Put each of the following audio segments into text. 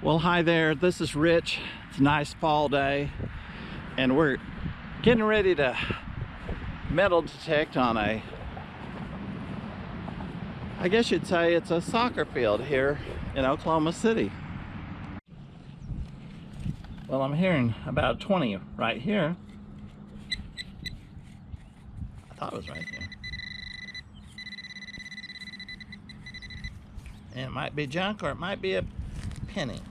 Well, hi there, this is Rich. It's a nice fall day and we're getting ready to metal detect on I guess you'd say it's a soccer field here in Oklahoma City. Well, I'm hearing about 20 right here. I thought it was right here. And it might be junk or it might be a penny.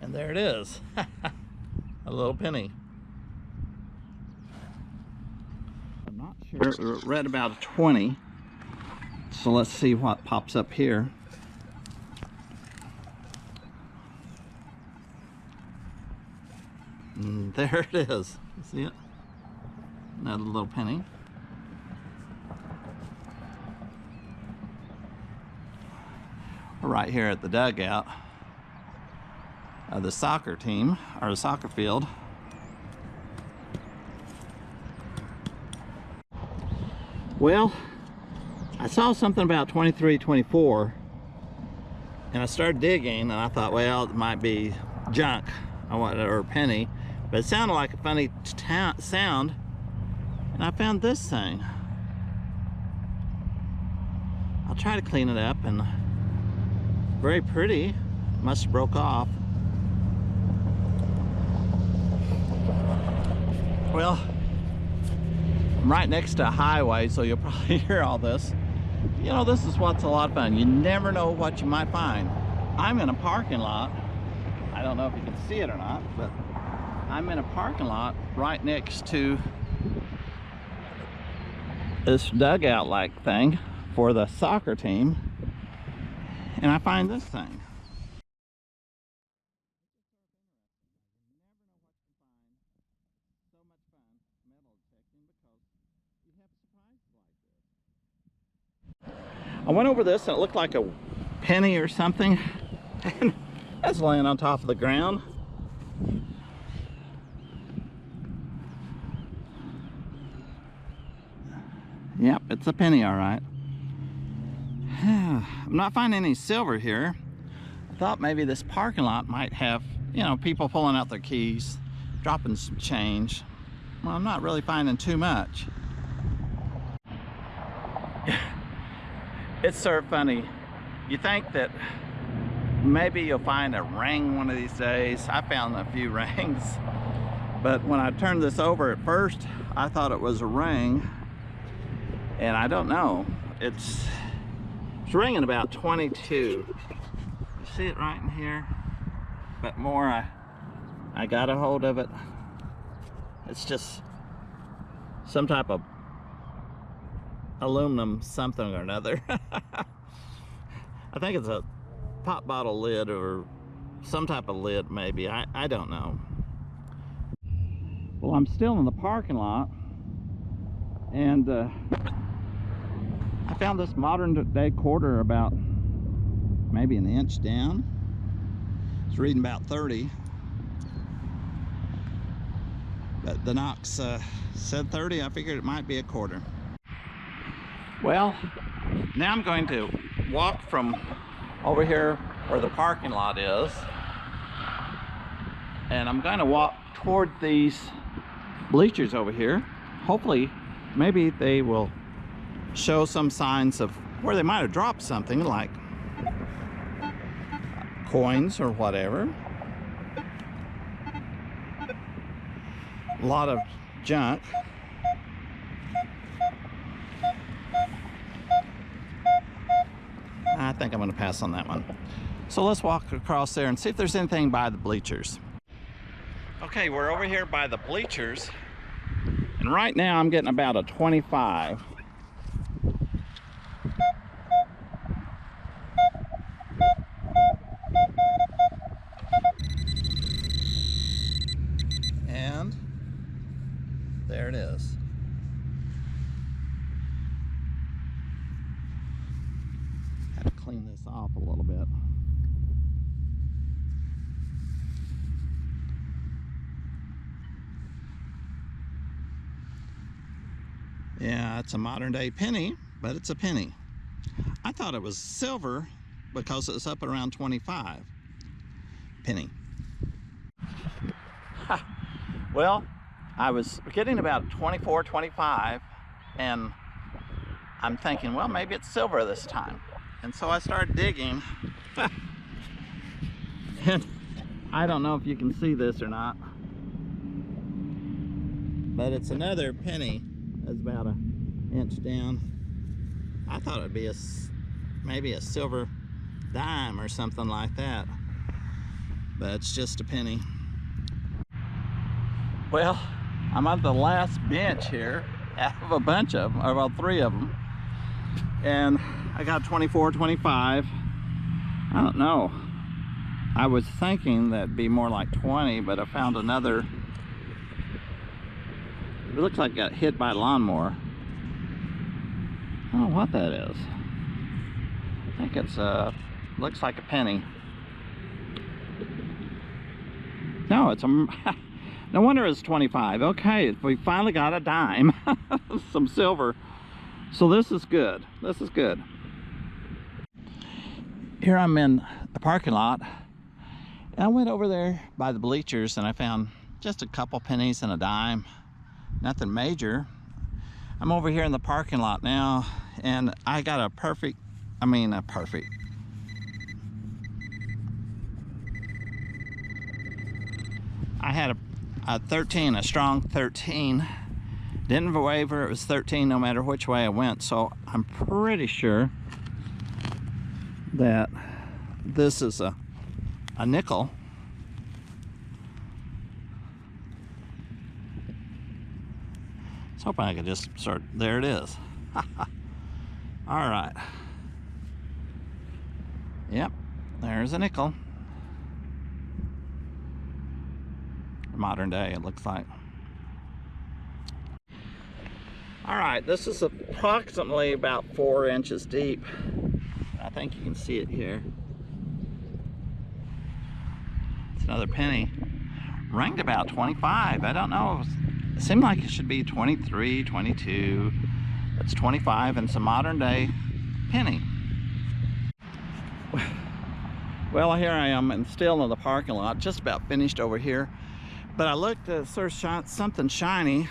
And there it is. A little penny. I'm not sure. Read about a 20. So let's see what pops up here. And there it is. You see it? Another little penny. We're right here at the dugout of the soccer team, or the soccer field. Well, I saw something about 23, 24, and I started digging, and I thought, well, it might be junk or a penny, but it sounded like a funny sound, and I found this thing. I'll try to clean it up, and very pretty. It must have broke off. Well, I'm right next to a highway, so you'll probably hear all this. You know, this is what's a lot of fun. You never know what you might find. I'm in a parking lot. I don't know if you can see it or not, but I'm in a parking lot right next to this dugout-like thing for the soccer team, and I find this thing. I went over this and it looked like a penny or something, and that's laying on top of the ground. Yep, it's a penny, all right. I'm not finding any silver here. I thought maybe this parking lot might have, you know, people pulling out their keys, dropping some change. Well, I'm not really finding too much. It's sort of funny. You think that maybe you'll find a ring one of these days. I found a few rings, but when I turned this over at first, I thought it was a ring, and I don't know. It's ringing about 22. You see it right in here? But more, I got a hold of it. It's just some type of aluminum something or another. I think it's a pop bottle lid or some type of lid maybe. I don't know. Well, I'm still in the parking lot, and I found this modern day quarter about maybe an inch down. It's reading about 30, but the Knox said 30. I figured it might be a quarter. Well, now I'm going to walk from over here where the parking lot is, and I'm going to walk toward these bleachers over here. Hopefully, maybe they will show some signs of where they might have dropped something like coins or whatever. A lot of junk. I think I'm going to pass on that one. So let's walk across there and see if there's anything by the bleachers. Okay, we're over here by the bleachers, and right now I'm getting about a 25. And there it is. Had to clean this off a little bit. Yeah, it's a modern day penny, but it's a penny. I thought it was silver because it was up around 25. Penny. Well, I was getting about 24, 25, and I'm thinking, well, maybe it's silver this time. And so I started digging. And I don't know if you can see this or not, but it's another penny. It's about an inch down. I thought it would be maybe a silver dime or something like that, but it's just a penny. Well, I'm on the last bench here out of a bunch of them, or about 3 of them, and I got 24, 25. I don't know. I was thinking that'd be more like 20, but I found another. It looks like it got hit by a lawnmower. I don't know what that is. I think it's looks like a penny. No, it's a no wonder it's 25. Okay, we finally got a dime. Some silver. So this is good. This is good. Here I'm in the parking lot. And I went over there by the bleachers and I found just a couple pennies and a dime. Nothing major. I'm over here in the parking lot now, and I got a perfect. I had a 13, a strong 13. Didn't waver, it was 13 no matter which way I went. So I'm pretty sure that this is a nickel. I was hoping I could just start. There it is. All right. Yep, there's a nickel. Modern day, it looks like. All right, this is approximately about 4 inches deep. I think you can see it here. It's another penny. Ranked about 25. I don't know. It seemed like it should be 23, 22. It's 25, and it's a modern day penny. Well, here I am, and still in the parking lot, just about finished over here. But I looked at something shiny,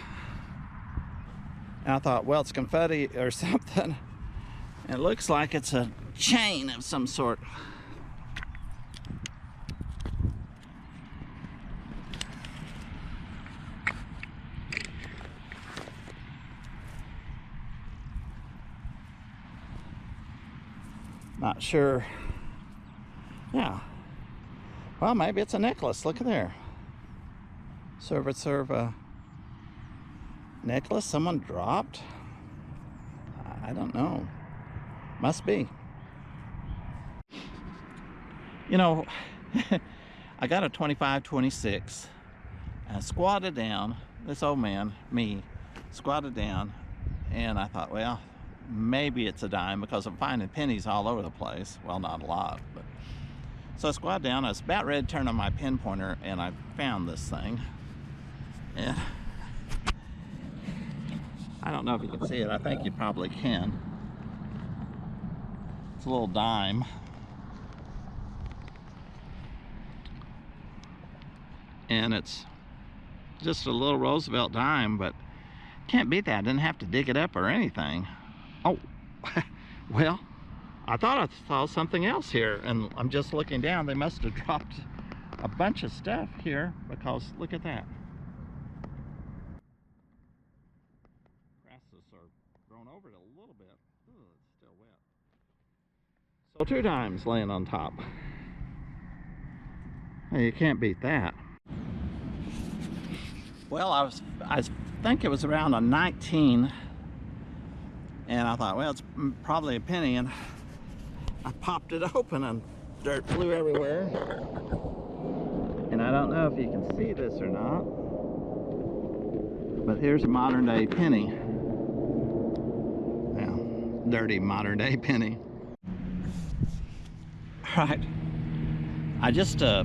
and I thought, well, it's confetti or something. And it looks like it's a chain of some sort. Not sure. Yeah. Well, maybe it's a necklace. Look at there. Serve a necklace someone dropped. I don't know. Must be. You know, I got a 25, 26. And I squatted down. This old man, me, squatted down, and I thought, well, maybe it's a dime because I'm finding pennies all over the place. Well, not a lot, but so I squatted down. I was about ready to turn on my pinpointer, and I found this thing. And I don't know if you can see it. I think you probably can. It's a little dime. And it's just a little Roosevelt dime, but can't beat that. I didn't have to dig it up or anything. Oh, well, I thought I saw something else here, and I'm just looking down. They must have dropped a bunch of stuff here, because look at that. Grasses are grown over it a little bit. Ooh, it's still wet. So 2 dimes laying on top. Hey, you can't beat that. Well, I think it was around a 19. And I thought, well, it's probably a penny, and I popped it open and dirt flew everywhere. And I don't know if you can see this or not, but here's a modern day penny. Well, dirty modern day penny. All right, I just saw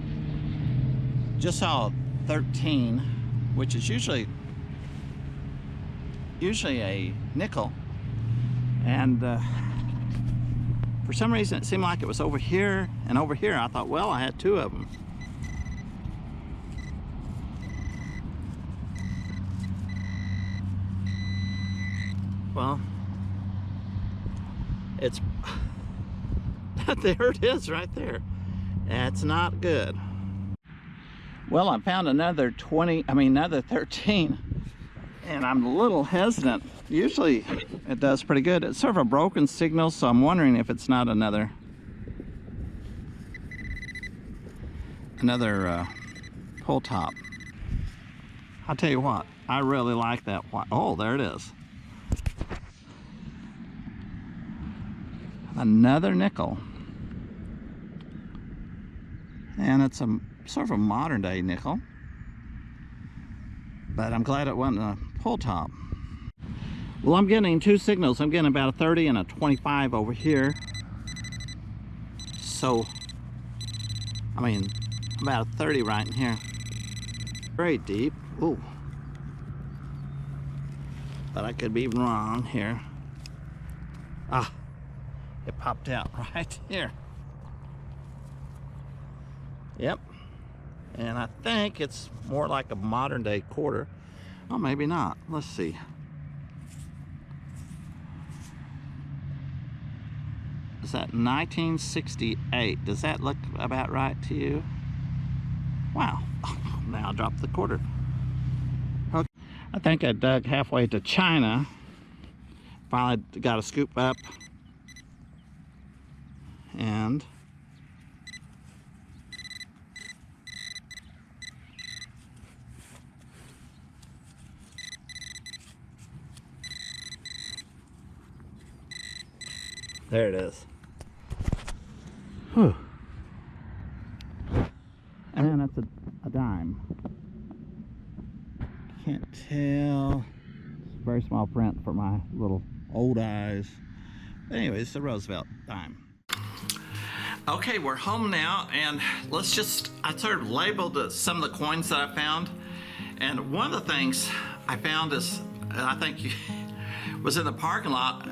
13, which is usually usually a nickel, and for some reason it seemed like it was over here and over here. I thought, well, I had two of them. Well, it's there it is right there. That's not good. Well, I found another 13, and I'm a little hesitant. Usually it does pretty good. It's sort of a broken signal, so I'm wondering if it's not another pull top. I'll tell you what, I really like that. Oh, there it is. Another nickel. And it's a sort of a modern day nickel, but I'm glad it wasn't a pull top. Well, I'm getting two signals. I'm getting about a 30 and a 25 over here. So, I mean, about a 30 right in here. Very deep. Ooh. But I could be wrong here. Ah, it popped out right here. Yep. And I think it's more like a modern day quarter. Oh, maybe not. Let's see. Is that 1968? Does that look about right to you? Wow. Now I dropped the quarter. Okay. I think I dug halfway to China. Finally got a scoop up. And there it is. Whew. And then that's a dime. Can't tell. It's very small print for my little old eyes. But anyway, it's a Roosevelt dime. Okay, we're home now, and I sort of labeled some of the coins that I found. And one of the things I found is, I think was in the parking lot.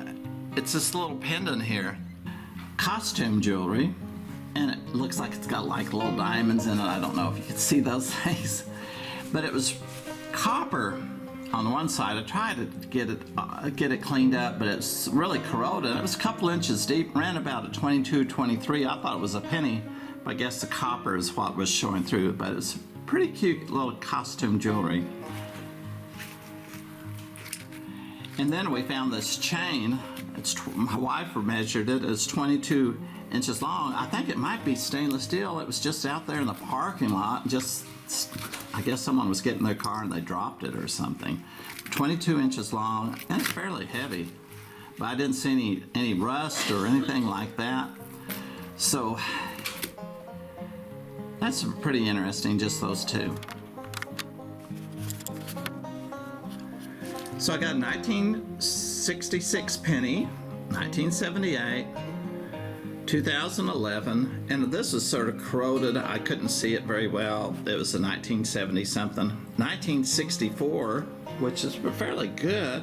It's this little pendant here, costume jewelry, and it looks like it's got like little diamonds in it. I don't know if you can see those things, but it was copper on one side. I tried to get it cleaned up, but it's really corroded. It was a couple inches deep, ran about a 22, 23. I thought it was a penny, but I guess the copper is what was showing through. But it's pretty cute little costume jewelry. And then we found this chain. My wife measured it. It's 22 inches long. I think it might be stainless steel. It was just out there in the parking lot. I guess someone was getting their car and they dropped it or something. 22 inches long, and it's fairly heavy. But I didn't see any rust or anything like that. So that's pretty interesting, just those two. So I got a 1966 penny, 1978, 2011, and this is sort of corroded. I couldn't see it very well. It was a 1970 something. 1964, which is fairly good.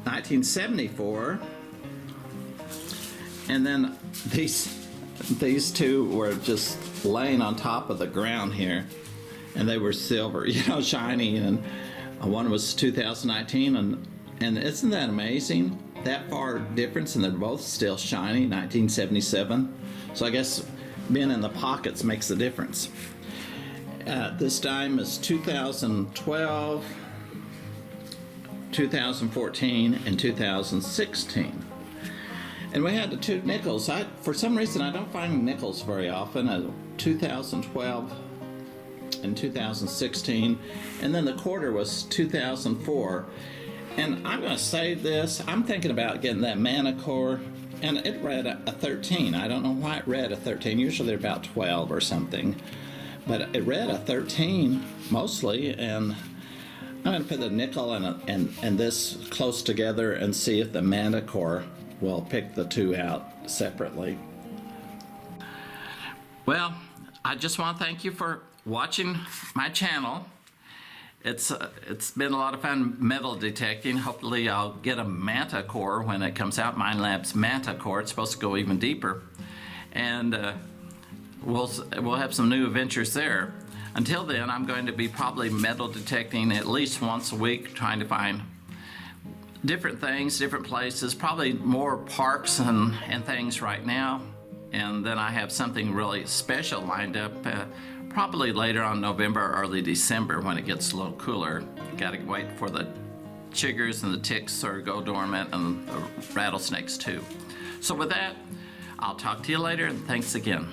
1974, and then these two were just laying on top of the ground here, and they were silver, shiny, and one was 2019, and isn't that amazing? That far difference, and they're both still shiny, 1977. So I guess being in the pockets makes a difference. This dime is 2012, 2014, and 2016. And we had the two nickels. For some reason, I don't find nickels very often. 2012 and 2016, and then the quarter was 2004. And I'm going to save this. I'm thinking about getting that Manticore, and it read a 13. I don't know why it read a 13. Usually they're about 12 or something, but it read a 13 mostly. And I'm going to put the nickel and this close together and see if the Manticore will pick the two out separately. Well, I just want to thank you for watching my channel. It's been a lot of fun metal detecting. Hopefully I'll get a Manticore when it comes out, Minelab's Manticore. It's supposed to go even deeper. And we'll have some new adventures there. Until then, I'm going to be probably metal detecting at least once a week, trying to find different things, different places, probably more parks and things right now. And then I have something really special lined up probably later on November or early December when it gets a little cooler. Gotta wait for the chiggers and the ticks to go dormant, and the rattlesnakes too. So with that, I'll talk to you later, and thanks again.